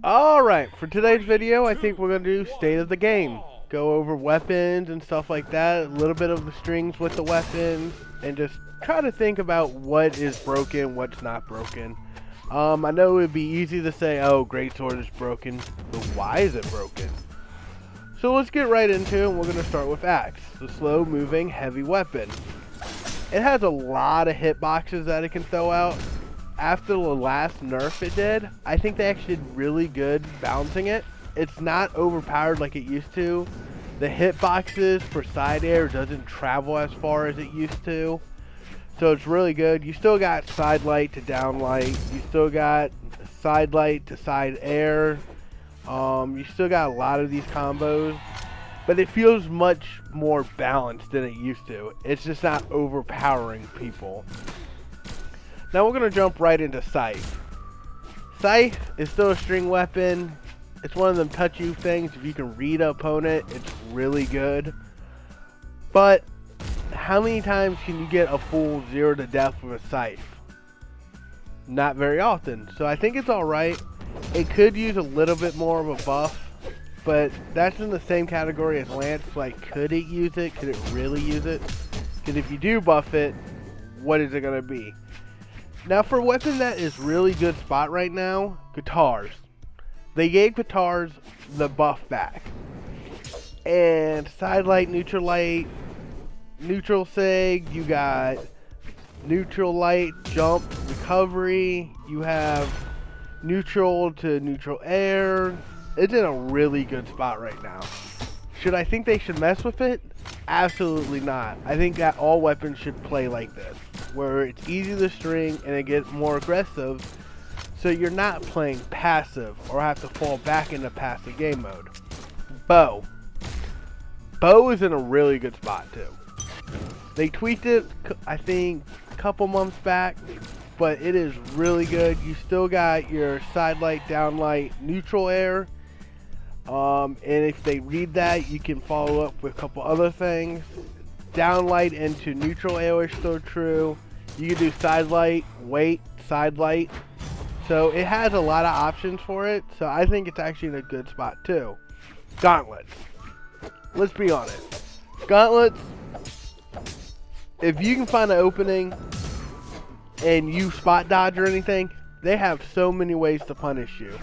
Alright, for today's video, I think we're going to do state of the game. Go over weapons and stuff like that, a little bit of the strings with the weapons, and just try to think about what is broken, what's not broken. I know it would be easy to say, oh, greatsword is broken, but why is it broken? So let's get right into it, and we're going to start with axe, the slow-moving heavy weapon. It has a lot of hitboxes that it can throw out. After the last nerf it did, I think they actually did really good balancing it. It's not overpowered like it used to. The hitboxes for side air doesn't travel as far as it used to. So it's really good. You still got side light to down light. You still got side light to side air. You still got a lot of these combos. But it feels much more balanced than it used to. It's just not overpowering people. Now we're going to jump right into Scythe. Scythe is still a string weapon. It's one of them touch you things. If you can read an opponent, it's really good. But how many times can you get a full 0 to death with a Scythe? Not very often. So I think it's alright. It could use a little bit more of a buff. But that's in the same category as Lance. Like, could it use it? Could it really use it? Because if you do buff it, what is it going to be? Now for a weapon that is really good spot right now, guitars. They gave guitars the buff back. And side light, neutral sig, you got neutral light, jump, recovery, you have neutral to neutral air. It's in a really good spot right now. Should I think they should mess with it? Absolutely not. I think that all weapons should play like this, where it's easy to string and it gets more aggressive, so you're not playing passive or have to fall back into passive game mode. Bow. Bow is in a really good spot too. They tweaked it, I think, a couple months back, but it is really good. You still got your side light, down light, neutral air. And if they read that, you can follow up with a couple other things. Downlight into neutral air is still true. You can do side light, weight, side light. So it has a lot of options for it. So I think it's actually in a good spot too. Gauntlets. Let's be honest. Gauntlets, if you can find an opening and you spot dodge or anything, they have so many ways to punish you.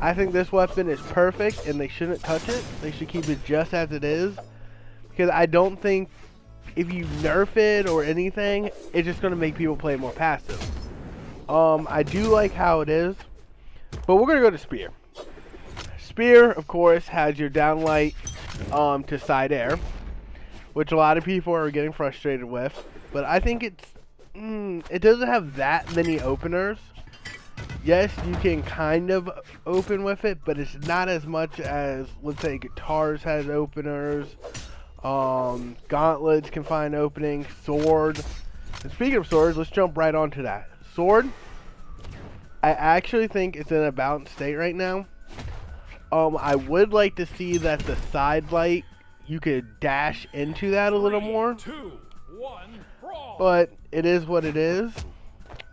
I think this weapon is perfect and they shouldn't touch it. They should keep it just as it is. Because I don't think if you nerf it or anything, it's just going to make people play more passive. I do like how it is. But we're going to go to Spear. Spear, of course, has your downlight to side air, which a lot of people are getting frustrated with. But I think it doesn't have that many openers. Yes, you can kind of open with it, but it's not as much as, let's say, guitars has openers. Gauntlets can find openings. Sword. And speaking of swords, let's jump right onto that. Sword, I actually think it's in a balanced state right now. I would like to see that the side light, you could dash into that a little more. 3, 2, 1, brawl. But it is what it is.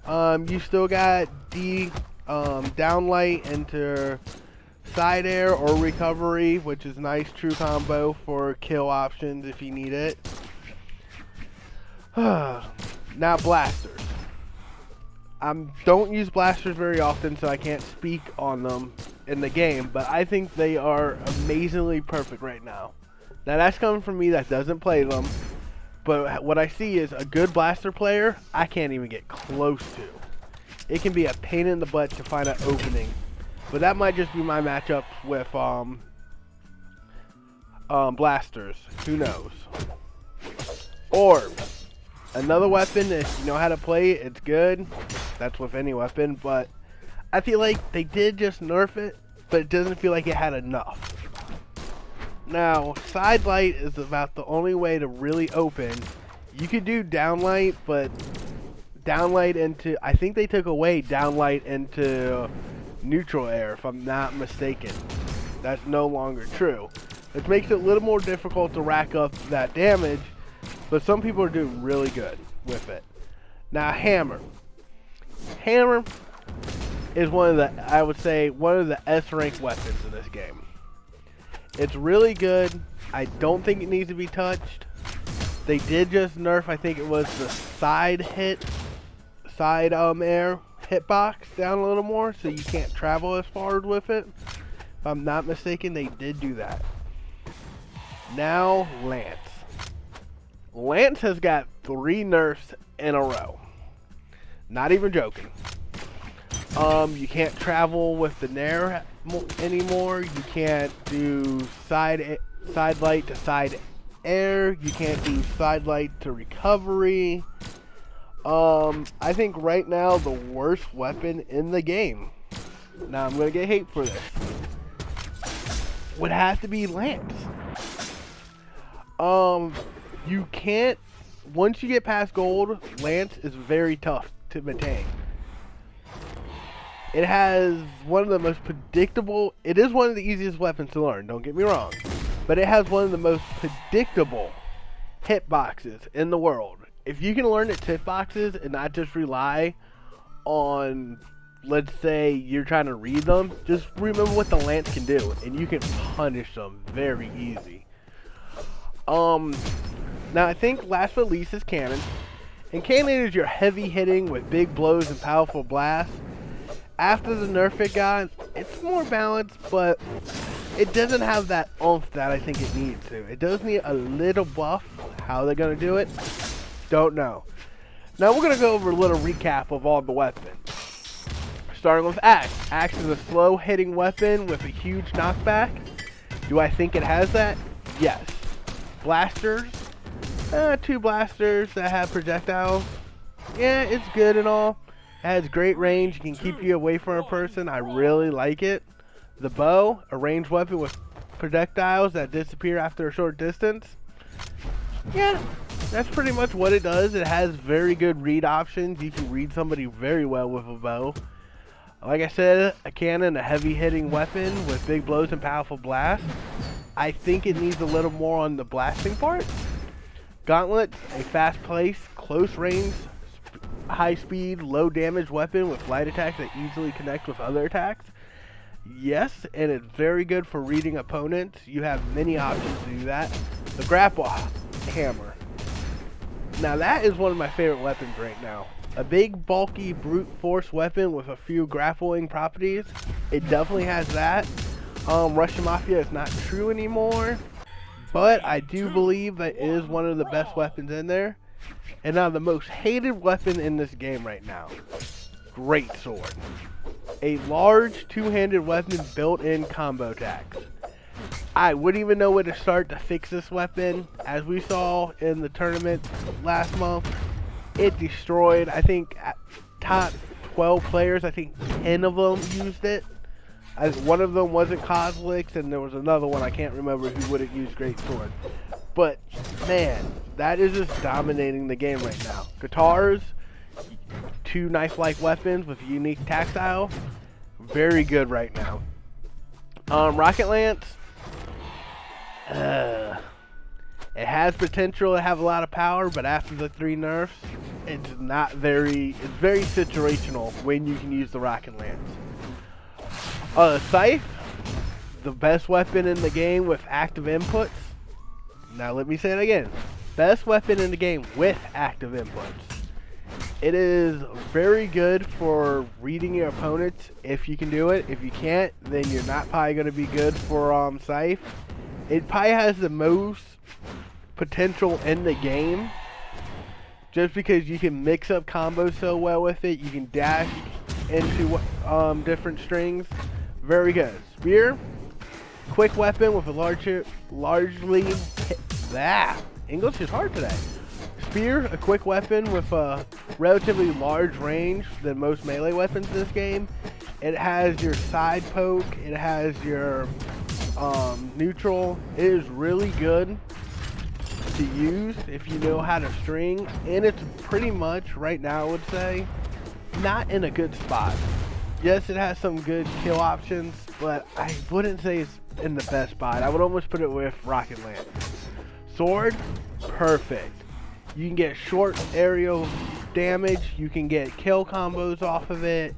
You still got downlight into side air or recovery, which is nice true combo for kill options if you need it. Now blasters. Don't use blasters very often, so I can't speak on them in the game, but I think they are amazingly perfect right now. Now that's coming from me that doesn't play them, but what I see is a good blaster player I can't even get close to. It can be a pain in the butt to find an opening. But that might just be my matchup with blasters. Who knows? Orb. Another weapon, if you know how to play it, it's good. That's with any weapon. But I feel like they did just nerf it, but it doesn't feel like it had enough. Now, side light is about the only way to really open. You could do downlight, but downlight into, I think they took away downlight into neutral air, if I'm not mistaken. That's no longer true, which makes it a little more difficult to rack up that damage, but some people are doing really good with it. Now hammer, is one of the, I would say, one of the S rank weapons in this game. It's really good. I don't think it needs to be touched. They did just nerf, I think it was the side air hitbox down a little more, so you can't travel as far with it. If I'm not mistaken, they did do that. Now, Lance. Lance has got 3 nerfs in a row. Not even joking. You can't travel with the Nair anymore. You can't do side light to side air. You can't do side light to recovery. I think right now the worst weapon in the game, now I'm gonna get hate for this, would have to be Lance. You can't, once you get past gold, Lance is very tough to maintain. It has one of the most predictable, it is one of the easiest weapons to learn, don't get me wrong, but it has one of the most predictable hitboxes in the world. If you can learn its hitboxes and not just rely on, let's say you're trying to read them, just remember what the Lance can do, and you can punish them very easy. Now I think last but least is Cannon. And Cannon is your heavy hitting with big blows and powerful blasts. After the nerf it got, it's more balanced, but it doesn't have that oomph that I think it needs to. It does need a little buff. How they're going to do it, don't know. Now we're going to go over a little recap of all the weapons. Starting with Axe. Axe is a slow hitting weapon with a huge knockback. Do I think it has that? Yes. Blasters. 2 blasters that have projectiles. Yeah, it's good and all. It has great range. It can keep you away from a person. I really like it. The bow, a ranged weapon with projectiles that disappear after a short distance. Yeah, that's pretty much what it does. It has very good read options. You can read somebody very well with a bow. Like I said, a cannon, a heavy hitting weapon with big blows and powerful blasts. I think it needs a little more on the blasting part. Gauntlet, a fast paced, close range, high speed, low damage weapon with light attacks that easily connect with other attacks. Yes, and it's very good for reading opponents. You have many options to do that. The grapple hammer. Now that is one of my favorite weapons right now. A big, bulky, brute force weapon with a few grappling properties. It definitely has that. Russian Mafia is not true anymore, but I do believe that is one of the best weapons in there. And now the most hated weapon in this game right now. Great sword. A large two-handed weapon built-in combo attacks. I wouldn't even know where to start to fix this weapon. As we saw in the tournament last month, it destroyed, I think, top 12 players, I think 10 of them used it. One of them wasn't Kozlik's, and there was another one, I can't remember, who wouldn't use Great Sword. But, man, that is just dominating the game right now. Guitars, 2 knife-like weapons with unique tactile, very good right now. Rocket Lance, it has potential to have a lot of power, but after the 3 nerfs, it's very situational when you can use the Rocket Lance. Scythe, the best weapon in the game with active inputs. Now let me say it again. Best weapon in the game with active inputs. It is very good for reading your opponents if you can do it. If you can't, then you're not probably going to be good for Scythe. It probably has the most potential in the game. Just because you can mix up combos so well with it. You can dash into different strings. Very good. Spear, quick weapon with a English is hard today. Spear, a quick weapon with a relatively large range than most melee weapons in this game. It has your side poke. It has your neutral. It is really good to use if you know how to string, and it's pretty much right now, I would say, not in a good spot. Yes, it has some good kill options, but I wouldn't say it's in the best spot. I would almost put it with Rocket Lance. Sword, perfect. You can get short aerial damage. You can get kill combos off of it.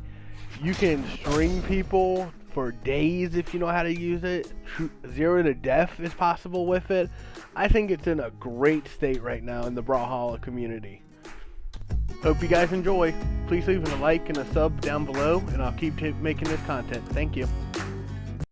You can string people for days if you know how to use it. 0 to death is possible with it. I think it's in a great state right now in the Brawlhalla community. Hope you guys enjoy. Please leave a like and a sub down below, and I'll keep making this content. Thank you.